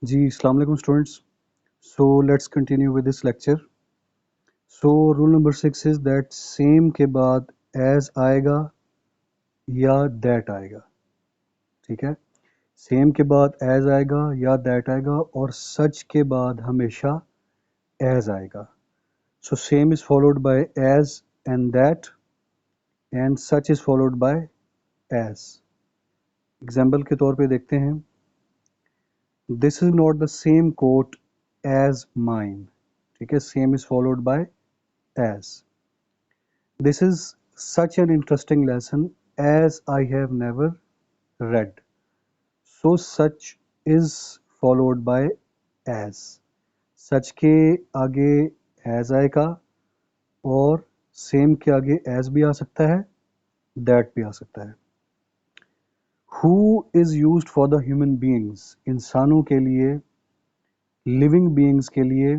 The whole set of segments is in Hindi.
जी अस्सलाम वालेकुम students. So let's continue with this lecture. So rule number 6 is that same के बाद as आएगा या that आएगा. ठीक है, same के बाद as आएगा या that आएगा और such के बाद हमेशा as आएगा. So same is followed by as and that and such is followed by as. Example के तौर पे देखते हैं. This is not the same coat as mine. ठीक है, same is followed by as. This is such an interesting lesson as I have never read. So such is followed by as. Such के आगे as आएगा और same के आगे as भी आ सकता है, that भी आ सकता है. Who is used for the human beings? इंसानों के लिए, living beings के लिए,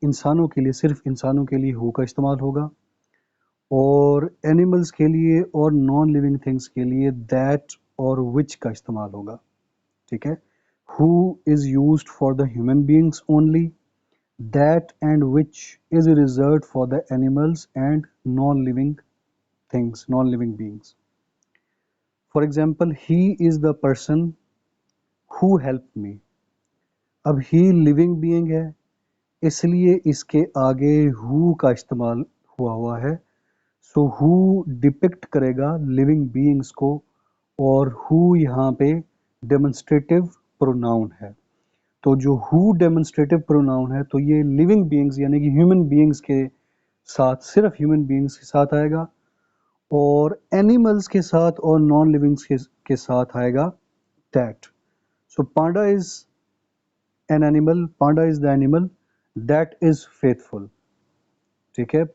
इंसानों के लिए, सिर्फ इंसानों के लिए who का इस्तेमाल होगा और एनिमल्स के लिए और नॉन लिविंग थिंग्स के लिए दैट और विच का इस्तेमाल होगा. ठीक है, who is used for the human beings only, that and which is reserved for the animals and non living things, non living beings. For example, he is the person who help me. अब ही लिविंग बीइंग है इसलिए इसके आगे हु का इस्तेमाल हुआ है. सो हु डिपिक्ट करेगा लिविंग बीइंग्स को और हु यहाँ पे डेमोन्स्ट्रेटिव प्रोनाउन है. तो जो हु डेमोन्स्ट्रेटिव प्रोनाउन है तो ये लिविंग बीइंग्स यानी कि ह्यूमन बीइंग्स के साथ, सिर्फ ह्यूमन बीइंग्स के साथ आएगा और एनिमल्स के साथ और नॉन लिविंग्स के साथ आएगा that. So panda is an animal, panda is the animal that is faithful. ठीक है,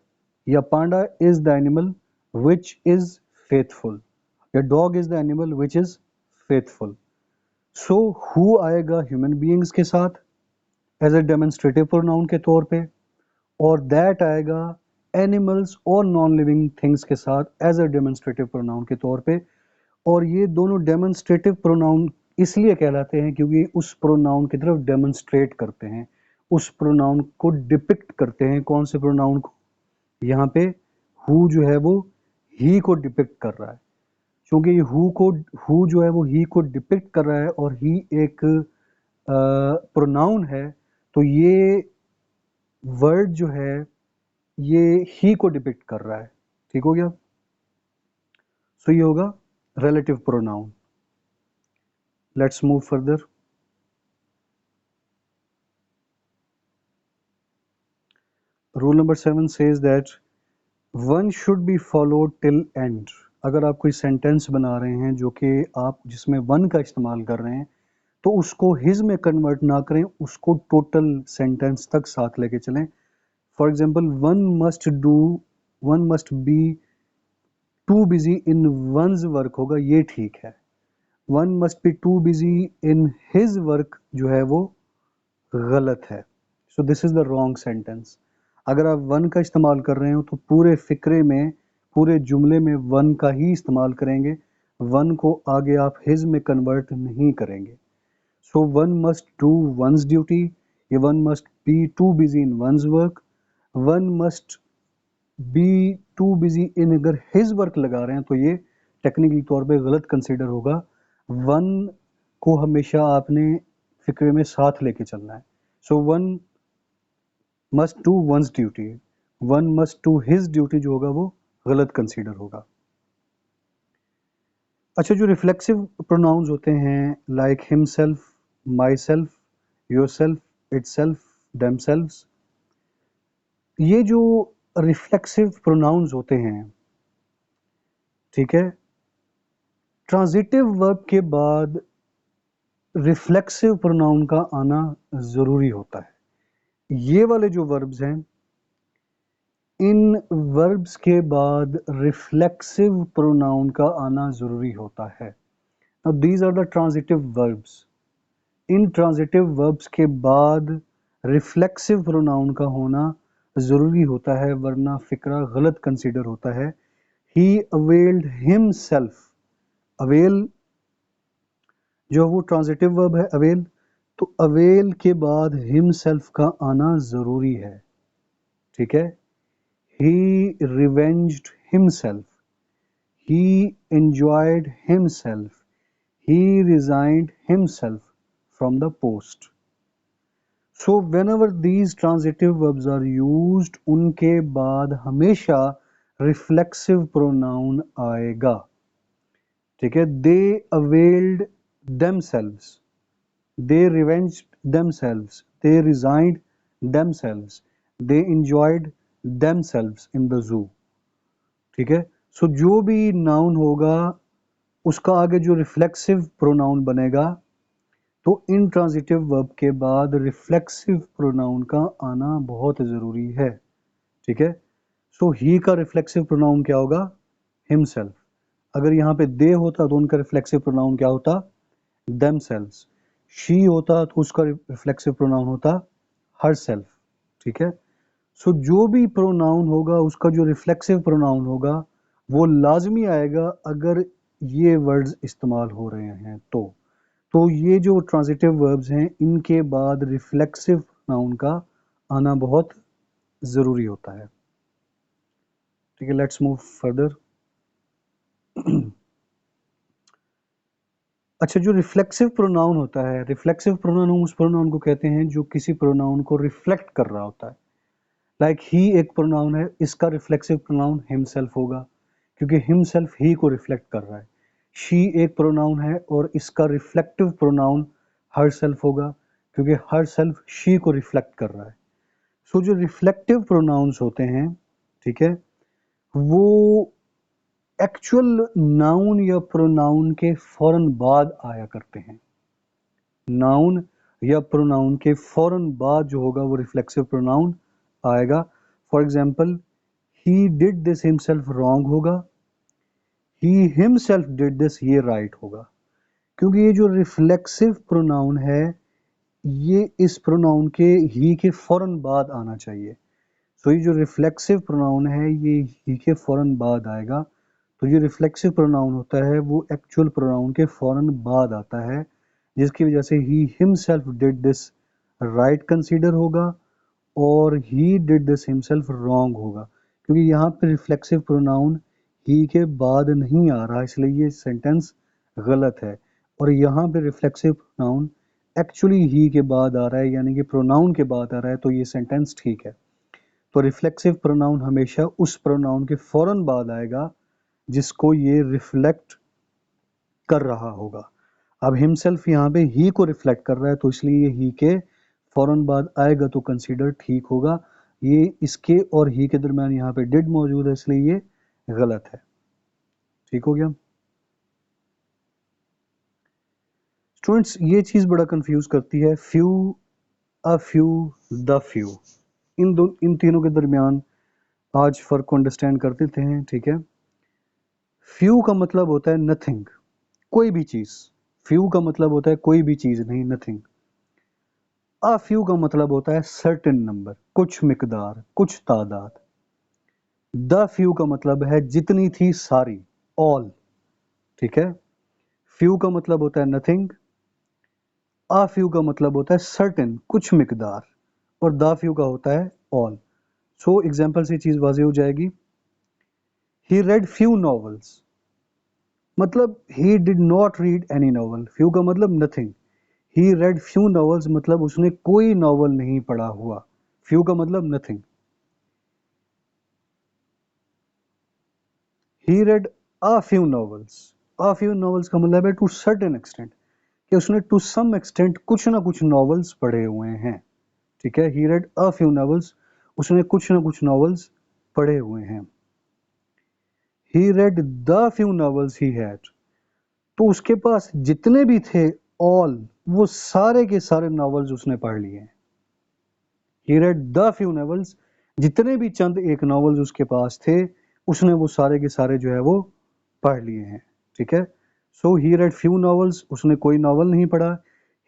या panda is the animal which is faithful, या dog is the animal which is faithful. So who आएगा human beings के साथ as a demonstrative pronoun के तौर पे और that आएगा animals और non living things के साथ as a demonstrative pronoun के तौर पे. और ये दोनों demonstrative pronoun इसलिए कहलाते हैं क्योंकि उस pronoun की तरफ demonstrate करते हैं, उस pronoun को depict करते हैं. कौन से pronoun को? यहाँ पे who जो है वो ही को डिपिक्ट कर रहा है, क्योंकि हु जो है वो ही को डिपिक्ट कर रहा है और ही एक प्रोनाउन है, तो ये वर्ड जो है ये ही को डिपिक्ट कर रहा है. ठीक हो गया. सो ये होगा relative pronoun. Let's move further. Rule number 7 says that one should be followed till and. अगर आप कोई सेंटेंस बना रहे हैं जो कि आप जिसमें वन का इस्तेमाल कर रहे हैं तो उसको हिज में कन्वर्ट ना करें, उसको टोटल सेंटेंस तक साथ लेके चलें. For example, one must be too busy in one's work होगा, ये ठीक है. One must be too busy in his work जो है वो गलत है. So this is the wrong sentence. अगर आप वन का इस्तेमाल कर रहे हो तो पूरे फिक्रे में, पूरे जुमले में वन का ही इस्तेमाल करेंगे, वन को आगे आप हिज में कन्वर्ट नहीं करेंगे. So one must do one's duty, one must be too busy in one's work, one must be too busy in अगर his work लगा रहे हैं तो ये टेक्निकली तौर पे गलत कंसिडर होगा. वन को हमेशा आपने फिक्रे में साथ लेके चलना है. So one must do one's duty, one must do his duty जो होगा वो गलत कंसिडर होगा. अच्छा, जो रिफ्लेक्सिव प्रोनाउंस होते हैं like himself, myself, yourself, itself, themselves, ये जो रिफ्लेक्सिव प्रोनाउंस होते हैं, ठीक है, ट्रांजिटिव वर्ब के बाद रिफ्लेक्सिव प्रोनाउन का आना ज़रूरी होता है. ये वाले जो वर्ब्स हैं, इन वर्ब्स के बाद रिफ्लेक्सिव प्रोनाउन का आना ज़रूरी होता है. Now these are the transitive verbs. In transitive verbs के बाद रिफ्लेक्सिव प्रोनाउन का होना ज़रूरी होता है, वरना फिक्रा गलत कंसीडर होता है. He availed himself. अवेल जो वो ट्रांजिटिव वर्ब है, अवेल, तो अवेल के बाद हिमसेल्फ का आना जरूरी है, ठीक है। He revenged himself, he enjoyed himself, he resigned himself from the post. So whenever these transitive verbs are used, उनके बाद हमेशा रिफ्लेक्सिव प्रोनाउन आएगा, ठीक है। दे availed themselves, they revenged themselves, they resigned themselves, they enjoyed themselves in the zoo, ठीक है। सो जो भी नाउन होगा उसका आगे जो रिफ्लेक्सिव प्रोनाउन बनेगा, तो इंट्रांजिटिव वर्ब के बाद रिफ्लेक्सिव प्रोनाउन का आना बहुत ज़रूरी है, ठीक है। सो ही का रिफ्लेक्सिव प्रोनाउन क्या होगा? हिमसेल्फ। अगर यहाँ पे दे होता तो उनका रिफ्लेक्सिव प्रोनाउन क्या होता? themselves। शी होता तो उसका रिफ्लेक्सिव प्रोनाउन होता herself, ठीक है। सो जो भी प्रोनाउन होगा उसका जो रिफ्लेक्सिव प्रोनाउन होगा वो लाजमी आएगा अगर ये वर्ड्स इस्तेमाल हो रहे हैं तो ये जो ट्रांजिटिव वर्ब्स हैं इनके बाद रिफ्लेक्सिव नाउन का आना बहुत ज़रूरी होता है, ठीक है। Let's move further. अच्छा, जो रिफ्लेक्सिव प्रोनाउन होता है, रिफ्लेक्सिव प्रोनाउन उस प्रोनाउन को कहते हैं जो किसी प्रोनाउन को रिफ्लेक्ट कर रहा होता है। लाइक ही एक प्रोनाउन है, इसका रिफ्लेक्सिव प्रोनाउन हिमसेल्फ होगा क्योंकि हिमसेल्फ ही को रिफ्लेक्ट कर रहा है। शी एक प्रोनाउन है और इसका रिफ्लेक्टिव प्रोनाउन हरसेल्फ होगा क्योंकि हरसेल्फ शी को रिफ्लेक्ट कर रहा है। सो जो रिफ्लेक्टिव प्रोनाउंस होते हैं, ठीक है, वो एक्चुअल नाउन या प्रोनाउन के फौरन बाद आया करते हैं। नाउन या प्रोनाउन के फौरन बाद जो होगा वो रिफ्लेक्सिव प्रोनाउन आएगा। For example, he did this himself wrong होगा, ही हिमसेल्फ डिड दिस ये राइट होगा, क्योंकि ये जो रिफ्लेक्सिव प्रोनाउन है ये इस प्रोनाउन के ही के फौरन बाद आना चाहिए। सो ये जो रिफ्लेक्सिव प्रोनाउन है ये ही के फौरन बाद आएगा। तो ये रिफ्लेक्सिव प्रोनाउन होता है वो एक्चुअल प्रोनाउन के फौरन बाद आता है, जिसकी वजह से he himself did this right consider होगा और he did this himself wrong होगा, क्योंकि यहाँ पे रिफ्लेक्सिव प्रोनाउन ही के बाद नहीं आ रहा, इसलिए ये सेंटेंस गलत है। और यहाँ पे रिफ्लेक्सिव प्रोनाउन एक्चुअली ही के बाद आ रहा है, यानी कि प्रोनाउन के बाद आ रहा है, तो ये सेंटेंस ठीक है। तो रिफ्लेक्सिव प्रोनाउन हमेशा उस प्रोनाउन के फौरन बाद आएगा जिसको ये रिफ्लेक्ट कर रहा होगा। अब हिमसेल्फ यहाँ पे ही को रिफ्लेक्ट कर रहा है तो इसलिए ये ही के फौरन बाद आएगा तो कंसीडर ठीक होगा। ये इसके और ही के दरमियान यहाँ पे डिड मौजूद है इसलिए ये गलत है, ठीक हो गया। स्टूडेंट्स, ये चीज बड़ा कंफ्यूज करती है, few, a few, the few, इन तीनों के दरमियान आज फर्क को अंडरस्टैंड कर देते हैं, ठीक है। फ्यू का मतलब होता है नथिंग, कोई भी चीज। फ्यू का मतलब होता है कोई भी चीज नहीं, नथिंग। अ फ्यू का मतलब होता है सर्टेन नंबर, कुछ मिकदार, कुछ तादाद। द फ्यू का मतलब है जितनी थी सारी, ऑल, ठीक है। फ्यू का मतलब होता है नथिंग, अ फ्यू का मतलब होता है सर्टेन, कुछ मिकदार, और द फ्यू का होता है ऑल। सो एग्जाम्पल से चीज वाज़ेह हो जाएगी। ही रेड फ्यू नॉवेल्स, मतलब ही did not read any novel. Few का मतलब नथिंग, ही रेड फ्यू नॉवेल्स मतलब उसने कोई नॉवल नहीं पढ़ा हुआ। फ्यू का मतलब nothing. He read a few novels, a few novels का मतलब है टू सर्टेन एक्सटेंट, कि उसने टू सम एक्सटेंट कुछ ना कुछ नॉवेल्स पढ़े हुए हैं, ठीक है। He read a few novels, उसने कुछ ना कुछ नॉवेल्स पढ़े हुए हैं। He read the few novels he had, तो उसके पास जितने भी थे, ऑल, वो सारे के सारे नॉवेल्स उसने पढ़ लिए हैं। He read the few novels, जितने भी चंद एक नॉवेल्स उसके पास थे उसने वो सारे के सारे जो है वो पढ़ लिए हैं, ठीक है। सो ही रेड फ्यू नॉवेल्स, उसने कोई नॉवल नहीं पढ़ा।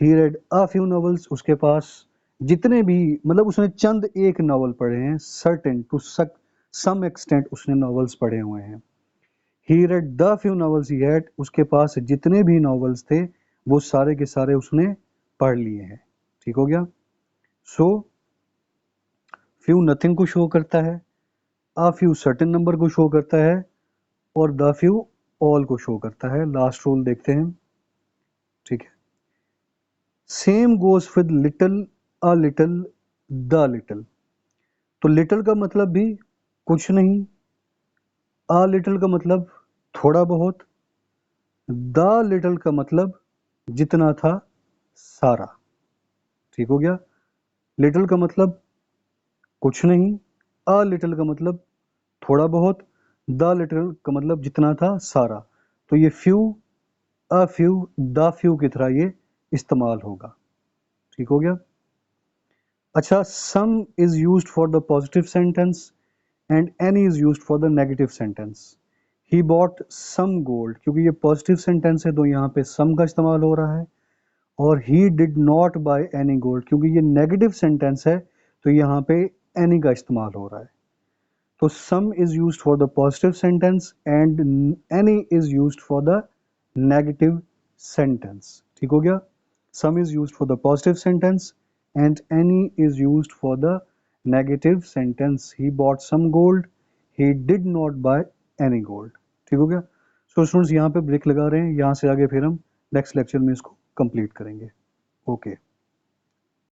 ही रेड अ फ्यू नॉवेल्स, उसके पास जितने भी, मतलब उसने चंद एक नॉवल पढ़े हैं, सर्टेन टू सम एक्सटेंट उसने नॉवेल्स पढ़े हुए हैं। He read the few novels he had, उसके पास जितने भी नॉवेल्स थे वो सारे के सारे उसने पढ़ लिए हैं। ठीक हो गया। सो फ्यू नथिंग को शो करता है, आ फ्यू सर्टेन नंबर को शो करता है, और द फ्यू ऑल को शो करता है। लास्ट रूल देखते हैं। ठीक है। Same goes with little, a little, the little. तो लिटिल का मतलब भी कुछ नहीं, अ लिटिल का मतलब थोड़ा बहुत, द लिटिल का मतलब जितना था सारा। ठीक हो गया। लिटिल का मतलब कुछ नहीं, अ लिटिल का मतलब थोड़ा बहुत, द लिटिल का मतलब जितना था सारा। तो ये few, a few, the few की तरह ये इस्तेमाल होगा। ठीक हो गया। अच्छा, some is used for the positive sentence and any is used for the negative sentence. He bought some gold, क्योंकि ये पॉजिटिव सेंटेंस है तो यहाँ पे सम का इस्तेमाल हो रहा है। और ही did not buy any gold, क्योंकि ये नेगेटिव सेंटेंस है तो यहाँ पे एनी का इस्तेमाल हो रहा है। तो some is used for the positive sentence and any is used for the negative sentence. ठीक हो गया। Some is used for the positive sentence and any is used for the negative sentence. He bought some gold, he did not buy any gold. ठीक हो गया। सो स्टूडेंट्स यहाँ पे ब्रेक लगा रहे हैं, यहाँ से आगे फिर हम नेक्स्ट लेक्चर में इसको कंप्लीट करेंगे। ओके।